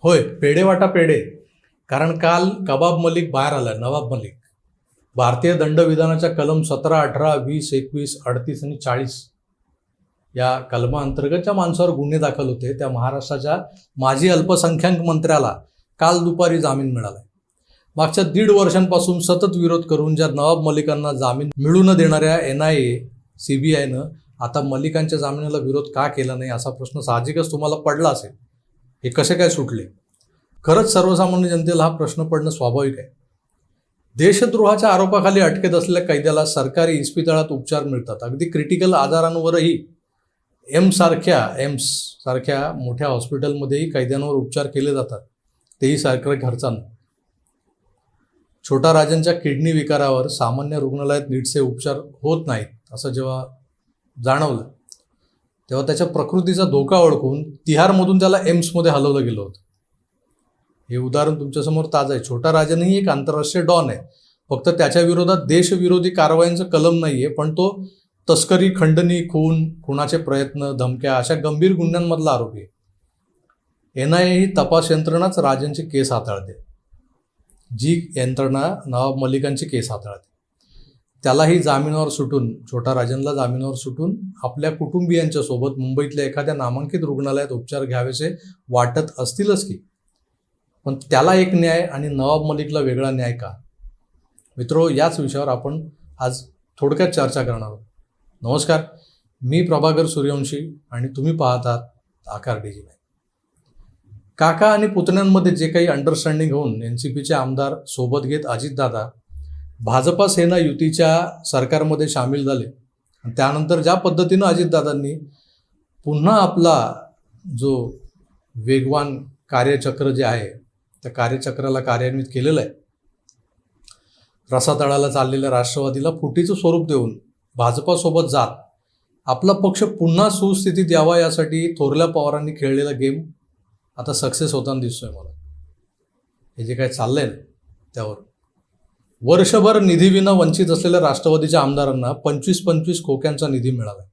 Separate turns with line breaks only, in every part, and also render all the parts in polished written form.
होय, पेढे वाटा पेढे. कारण काल कबाब मलिक बाहेर आला, नवाब मलिक. भारतीय दंडविधानाच्या कलम 17, 18, 20, 21, 38 आणि 40 या कलमाअंतर्गत ज्या माणसावर गुन्हे दाखल होते त्या महाराष्ट्राच्या माजी अल्पसंख्याक मंत्र्याला काल दुपारी जामीन मिळाला. मागच्या 1.5 वर्षांपासून सतत विरोध करून ज्या नवाब मलिकांना जामीन मिळू न देणाऱ्या NIA, CBIनं आता मलिकांच्या जामिनाला विरोध का केला नाही असा प्रश्न साहजिकच तुम्हाला पडला असेल. हे कसे काय सुटले? खरंच सर्वसामान्य जनतेला हा प्रश्न पडणं स्वाभाविक आहे. देशद्रोहाच्या आरोपाखाली अटकेत असलेल्या कैद्याला सरकारी इस्पितळात उपचार मिळतात. अगदी क्रिटिकल आजारांवरही एम्स सारख्या मोठ्या हॉस्पिटलमध्येही कैद्यांवर उपचार केले जातात, तेही सरकारी खर्चानं. छोटा राजनच्या किडनी विकारावर सामान्य रुग्णालयात नीटचे उपचार होत नाहीत असं जेव्हा जाणवलं तेव्हा त्याच्या प्रकृतीचा धोका ओळखून तिहारमधून त्याला एम्समध्ये हलवलं गेलं होतं. हे उदाहरण तुमच्यासमोर ताजं आहे. छोटा राजनही एक आंतरराष्ट्रीय डॉन आहे. फक्त त्याच्या विरोधात देशविरोधी कारवायांचं कलम नाही आहे, पण तो तस्करी, खंडणी, खुनाचे प्रयत्न, धमक्या अशा गंभीर गुन्ह्यांमधला आरोपी आहे. NIA ही तपास यंत्रणाच राजनची केस हाताळते, जी यंत्रणा नवाब मलिकांची केस हाताळते. त्यालाही जामिनावर सुटून, छोटा राजनला जामिनावर सुटून आपल्या कुटुंबियांच्या सोबत मुंबईतल्या एखाद्या नामांकित रुग्णालयात उपचार घ्यावेसे वाटत असतीलच की, पण त्याला एक न्याय आणि नवाब मलिकला वेगळा न्याय का? मित्रो, याच विषयावर आपण आज थोडक्यात चर्चा करणार आहोत. नमस्कार, मी प्रभाकर सूर्यवंशी आणि तुम्ही पाहतात आकार DG9. काका आणि पुतण्यांमध्ये जे काही अंडरस्टँडिंग होऊन NCPचे आमदार सोबत घेत अजितदादा भाजपा सेना युतीच्या सरकारमध्ये सामील झाले आणि त्यानंतर ज्या पद्धतीनं अजितदादांनी पुन्हा आपला जो वेगवान कार्यचक्र जे आहे त्या कार्यचक्राला कार्यान्वित केलेलं आहे, रसातळाला चाललेल्या राष्ट्रवादीला फुटीचं स्वरूप देऊन भाजपासोबत जात आपला पक्ष पुन्हा सुस्थितीत यावा यासाठी थोरल्या पवारांनी खेळलेला गेम आता सक्सेस होताना दिसतोय मला. हे जे काय चाललंय ना त्यावर वर्षभर निधीविना वंचित असलेल्या राष्ट्रवादीच्या आमदारांना 25 खोक्यांचा निधी मिळाला.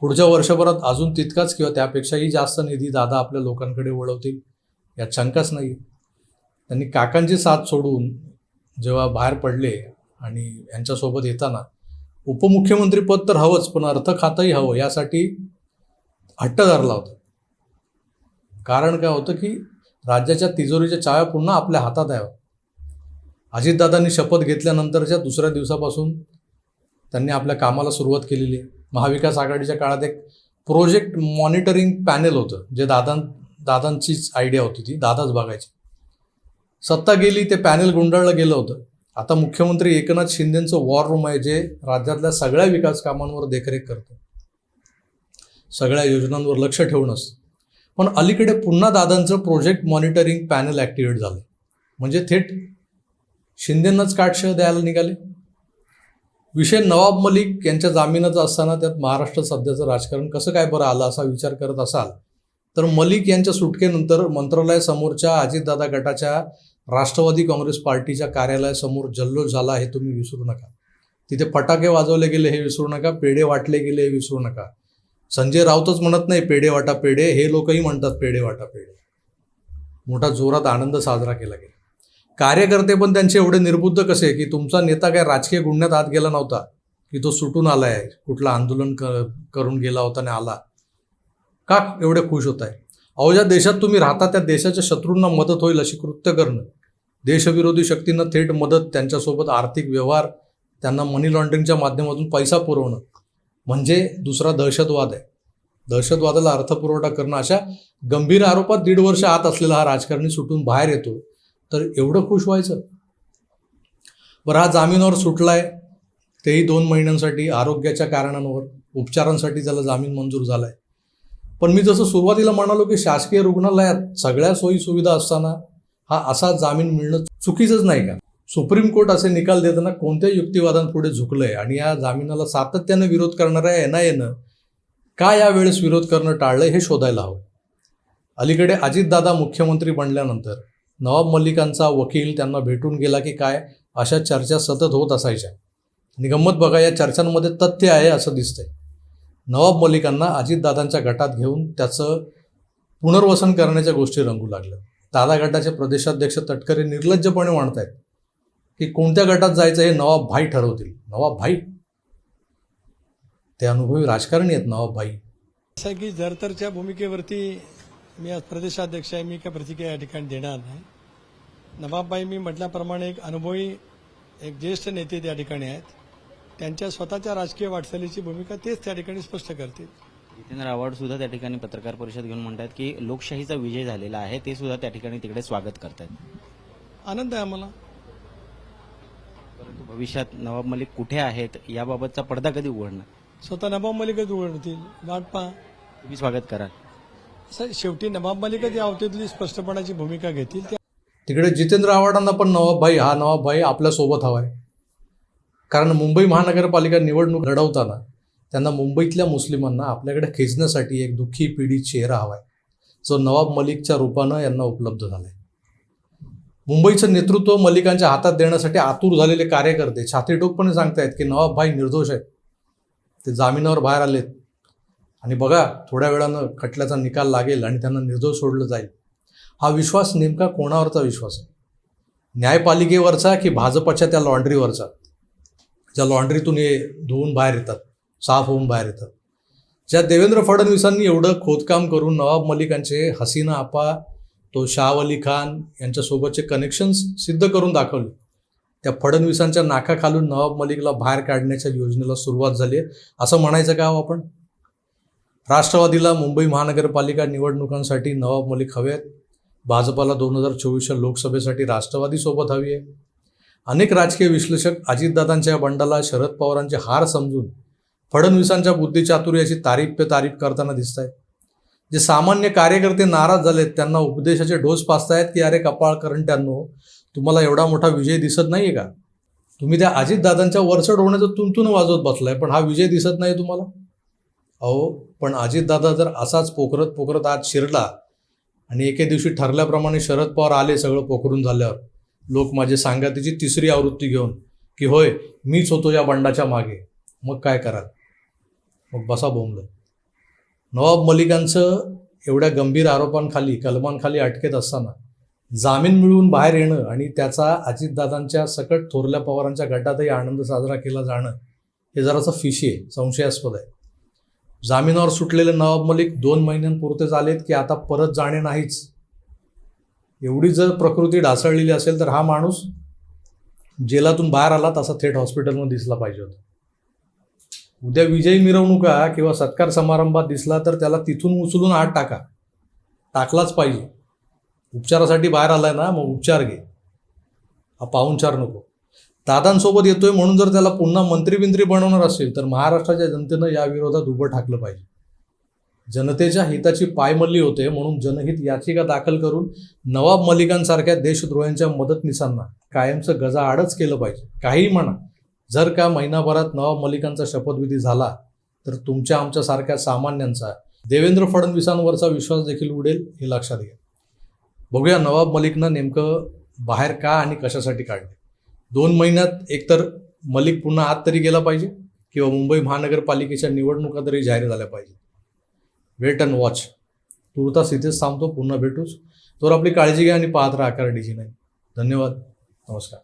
पुढच्या वर्षभरात अजून तितकाच किंवा त्यापेक्षाही जास्त निधी दादा आपल्या लोकांकडे वळवतील यात शंकाच नाही. त्यांनी काकांची साथ सोडून जेव्हा बाहेर पडले आणि यांच्यासोबत येताना उपमुख्यमंत्रीपद तर हवंच, पण अर्थ खातंही हवं यासाठी हट्ट धरला होता. कारण काय होतं की राज्याच्या तिजोरीच्या चाव्या पुन्हा आपल्या हातात यावं. अजितदादांनी शपथ घेतल्यानंतरच्या दुसऱ्या दिवसापासून त्यांनी आपल्या कामाला सुरुवात केलेली आहे. महाविकास आघाडीच्या काळात एक प्रोजेक्ट मॉनिटरिंग पॅनेल होतं, जे दादांचीच आयडिया होती, ती दादाच बघायची. सत्ता गेली, ते पॅनेल गुंडाळलं गेलं होतं. आता मुख्यमंत्री एकनाथ शिंदेंचं वॉर रूम आहे, जे राज्यातल्या सगळ्या विकास कामांवर देखरेख करतं, सगळ्या योजनांवर लक्ष ठेवून असतं. पण अलीकडे पुन्हा दादांचं प्रोजेक्ट मॉनिटरिंग पॅनेल ॲक्टिवेट झालं, म्हणजे थेट शिंदेंनाच काटशेळ द्यायला निघाले. विषय नवाब मलिक यांच्या जामिनाचा असताना त्यात महाराष्ट्र सध्याचं राजकारण कसं काय बरं आलं असा विचार करत असाल तर मलिक यांच्या सुटकेनंतर मंत्रालयासमोरच्या अजितदादा गटाच्या राष्ट्रवादी काँग्रेस पार्टीच्या कार्यालयासमोर जल्लोष झाला हे तुम्ही विसरू नका. तिथे फटाके वाजवले गेले हे विसरू नका, पेढे वाटले गेले हे विसरू नका. संजय राऊतच म्हणत नाही पेढे वाटा पेढे, हे लोकही म्हणतात पेढे वाटा पेढे. मोठा जोरात आनंद साजरा केला गेला. कार्यकर्ते पण त्यांचे एवढे निर्बुद्ध कसे की तुमचा नेता काय राजकीय गुन्ह्यात आत गेला नव्हता की तो सुटून आलाय, कुठलं आंदोलन करून गेला होता आणि आला, का एवढे खुश होत आहे? अहो, ज्या देशात तुम्ही राहता त्या देशाच्या शत्रूंना मदत होईल अशी कृत्य करणं, देशविरोधी शक्तींना थेट मदत, त्यांच्यासोबत आर्थिक व्यवहार, त्यांना मनी लॉन्ड्रिंगच्या माध्यमातून पैसा पुरवणं म्हणजे दुसरा दहशतवाद आहे. दहशतवादाला अर्थपुरवठा करणं, अशा गंभीर आरोपात 1.5 वर्ष आत असलेला हा राजकारणी सुटून बाहेर येतो तर एवढं खुश व्हायचं? बरं, हा जामिनावर सुटलाय, तेही 2 महिन्यांसाठी, आरोग्याच्या कारणांवर, उपचारांसाठी त्याला जामीन मंजूर झालाय. पण मी जसं सुरुवातीला म्हणालो की शासकीय रुग्णालयात सगळ्या सोयी सुविधा असताना हा असा जामीन मिळणं चुकीचंच नाही का? सुप्रीम कोर्ट असे निकाल देताना कोणत्या युक्तिवादांपुढे झुकलंय आणि या जामिनाला सातत्याने विरोध करणाऱ्या NIAनं का यावेळेस विरोध करणं टाळलंय हे शोधायला हवं. अलीकडे अजितदादा मुख्यमंत्री बनल्यानंतर नवाब मलिकांचा वकील त्यांना भेटून गेला की काय अशा चर्चा सतत होत असायच्या. आणि गंमत बघा, या चर्चांमध्ये तथ्य आहे असं दिसतंय. नवाब मलिकांना अजितदादांच्या गटात घेऊन त्याचं पुनर्वसन करण्याच्या गोष्टी रंगू लागल्या. दादा गटाचे प्रदेशाध्यक्ष तटकरे निर्लज्जपणे म्हणतायत की कोणत्या गटात जायचं हे नवाब भाई ठरवतील. नवाब भाई ते अनुभवी राजकारणी आहेत. नवाब भाई
असं आहे की जरतरच्या भूमिकेवरती मी आज प्रदेशाध्यक्ष आहे, मी काय प्रतिक्रिया या ठिकाणी देणार नाही. नवाबबाई मी म्हटल्याप्रमाणे एक अनुभवी एक ज्येष्ठ नेते त्या ठिकाणी आहेत. त्यांच्या स्वतःच्या राजकीय वाटचालीची भूमिका तेच त्या ठिकाणी स्पष्ट करतील.
जितेंद्र आव्हाड सुद्धा त्या ठिकाणी पत्रकार परिषद घेऊन म्हणतात की लोकशाहीचा विजय झालेला आहे, ते सुद्धा त्या ठिकाणी तिकडे स्वागत करतात.
आनंद आहे आम्हाला.
परंतु भविष्यात नवाब मलिक कुठे आहेत याबाबतचा पडदा कधी उघडणार?
स्वतः नवाब मलिकच उघडतील, वाट पहा.
तुम्ही स्वागत कराल?
असं शेवटी नवाब मलिकच या अवतीतली स्पष्टपणाची भूमिका घेतील.
तिकडे जितेंद्र आव्हाडांना पण नवाब भाई आपल्यासोबत हवाय. कारण मुंबई महानगरपालिका निवडणूक लढवताना त्यांना मुंबईतल्या मुस्लिमांना आपल्याकडे खेचण्यासाठी एक दुःखी पीडित चेहरा हवाय, जो नवाब मलिकच्या रूपानं यांना उपलब्ध झालाय. मुंबईचं नेतृत्व मलिकांच्या हातात देण्यासाठी आतुर झालेले कार्यकर्ते छातीठोकपणे सांगतायत की नवाब भाई निर्दोष आहेत, ते जामिनावर बाहेर आलेत आणि बघा थोड्या वेळानं खटल्याचा निकाल लागेल आणि त्यांना निर्दोष सोडलं जाईल. हा विश्वास नेमका कोणावरचा विश्वास आहे? न्यायपालिकेवरचा की भाजपच्या त्या लॉन्ड्रीवरचा, ज्या लॉन्ड्रीतून हे धुवून बाहेर येतात, साफ होऊन बाहेर येतात? ज्या देवेंद्र फडणवीसांनी एवढं खोदकाम करून नवाब मलिकांचे हसीना आपा, तो शाह अली खान यांच्यासोबतचे कनेक्शन्स सिद्ध करून दाखवले, त्या फडणवीसांच्या नाकाखालून नवाब मलिकला बाहेर काढण्याच्या योजनेला सुरुवात झाली आहे असं म्हणायचं का आपण? राष्ट्रवादीला मुंबई महानगरपालिका निवडणुकांसाठी नवाब मलिक हवे आहेत. भाजपाला 2024च्या लोकसभेसाठी राष्ट्रवादी सोबत हवी आहे. अनेक राजकीय विश्लेषक अजितदादांच्या बंडाला शरद पवारांचे हार समजून फडणवीसांच्या बुद्धिचातुर्याची तारीफ पे तारीफ करताना दिसत आहेत. जे सामान्य कार्यकर्ते नाराज झालेत त्यांना उपदेशाचे डोस पाचतायत की अरे कपाळ करंट्यांनो, तुम्हाला एवढा मोठा विजय दिसत नाहीये का? तुम्ही त्या अजितदादांच्या वरचढ होण्याचं तुंतून वाजवत बसलाय, पण हा विजय दिसत नाही तुम्हाला? अहो पण अजितदादा जर असाच पोखरत आज शिरला आणि एके दिवशी ठरल्याप्रमाणे शरद पवार आले सगळं पोखरून झाल्यावर, लोक माझे सांगातीची तिसरी आवृत्ती घेऊन की होय मीच होतो या बंडाच्या मागे, मग काय कराल? मग बसा बोंबलं. नवाब मलिकांचं एवढ्या गंभीर आरोपांखाली कलमांखाली अटकेत असताना जामीन मिळवून बाहेर येणं आणि त्याचा अजितदादांच्या सकट थोरल्या पवारांच्या गटातही आनंद साजरा केला जाणं हे जरासं फिशी आहे, संशयास्पद आहे. जामिनावर सुटलेले नवाब मलिक 2 महिन्यांपुरते झालेत की आता परत जाणे नाहीच. एवढी जर प्रकृती ढासळलेली असेल तर हा माणूस जेलातून बाहेर आला तसा थेट हॉस्पिटलमध्ये दिसला पाहिजे होता. उद्या विजयी मिरवणुका किंवा सत्कार समारंभात दिसला तर त्याला तिथून उचलून आत टाकलाच पाहिजे. उपचारासाठी बाहेर आलाय ना, मग उपचार घे, हा पाहुणचार नको. दादांसोबत येतोय म्हणून जर त्याला पुन्हा मंत्री बनवणार असेल तर महाराष्ट्राच्या जनतेनं या विरोधात उभं ठाकलं पाहिजे. जनतेच्या हिताची पायमल्ली होते म्हणून जनहित याचिका दाखल करून नवाब मलिकांसारख्या देशद्रोह्यांच्या मदतनीसांना कायमचं गजाआडच केलं पाहिजे. काहीही म्हणा, जर का महिनाभरात नवाब मलिकांचा शपथविधी झाला तर तुमच्या आमच्यासारख्या सामान्यांचा देवेंद्र फडणवीसांवरचा विश्वास देखील उडेल, हे लक्षात घ्या. बघूया नवाब मलिकनं नेमकं बाहेर का आणि कशासाठी काढले. 2 महिन्यात एकतर मलिक पुन्हा आत तरी गेला पाहिजे किंवा मुंबई महानगरपालिकेच्या निवडणुका तरी जाहीर झाल्या पाहिजे. Wait and watch. तुर्तास इथेच थांबतो, पुन्हा भेटूच. तर आपली काळजी घ्या आणि पाहत राहा AKAR DG9. धन्यवाद, नमस्कार.